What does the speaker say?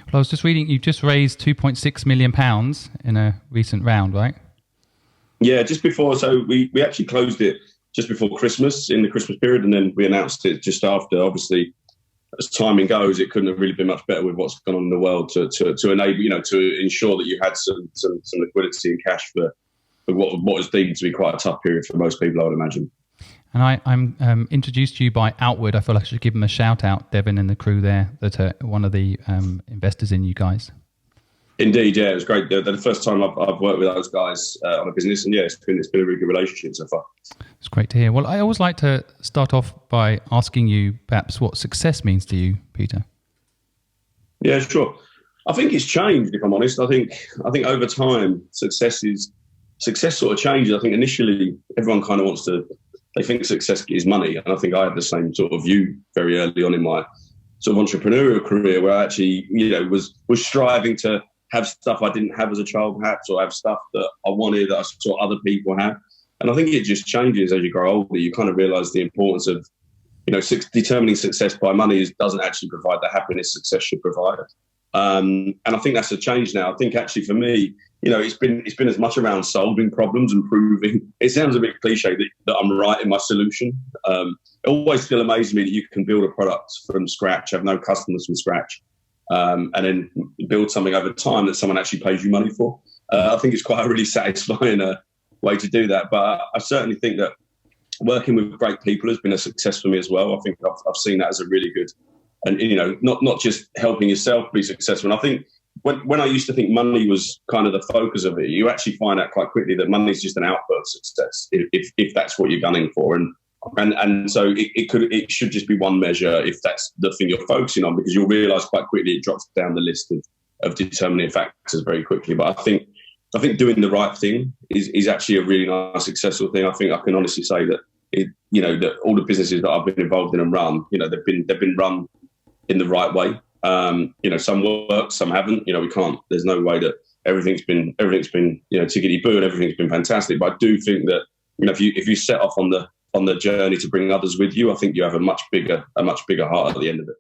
Well, I was just reading, you just raised £2.6 million in a recent round, right? Yeah, just before. So we actually closed it just before Christmas, in the Christmas period, and then we announced it just after. Obviously, as timing goes, it couldn't have really been much better with what's gone on in the world to enable, to ensure that you had some liquidity and cash for what was deemed to be quite a tough period for most people, I would imagine. And I'm introduced to you by Outward. I feel like I should give them a shout out, Devin and the crew there, that are one of the investors in you guys. Indeed, yeah, it was great. They're the first time I've worked with those guys on a business, and yeah, it's been a really good relationship so far. It's great to hear. Well, I always like to start off by asking you perhaps what success means to you, Peter. Yeah, sure. I think it's changed, if I'm honest. I think over time, success sort of changes. I think initially everyone kind of they think success is money, and I think I had the same sort of view very early on in my sort of entrepreneurial career, where I actually, was striving to have stuff I didn't have as a child, perhaps, or have stuff that I wanted that I saw other people have. And I think it just changes as you grow older. You kind of realise the importance of, determining success by money doesn't actually provide the happiness success should provide. And I think that's a change now. I think actually for me, it's been as much around solving problems and proving. It sounds a bit cliche that I'm right in my solution. It always still amazes me that you can build a product from scratch, have no customers from scratch, and then build something over time that someone actually pays you money for. I think it's quite a really satisfying way to do that. But I certainly think that working with great people has been a success for me as well. I think I've seen that as a really good, and not just helping yourself be successful. And I think when I used to think money was kind of the focus of it, you actually find out quite quickly that money is just an output of success if that's what you're gunning for. And so it should just be one measure if that's the thing you're focusing on, because you'll realise quite quickly it drops down the list of determining factors very quickly. But I think doing the right thing is actually a really nice, successful thing. I think I can honestly say that that all the businesses that I've been involved in and run, they've been run in the right way. Some work, some haven't. We can't. There's no way that everything's been tickety boo and everything's been fantastic. But I do think that if you set off on the journey to bring others with you, I think you have a much bigger heart at the end of it.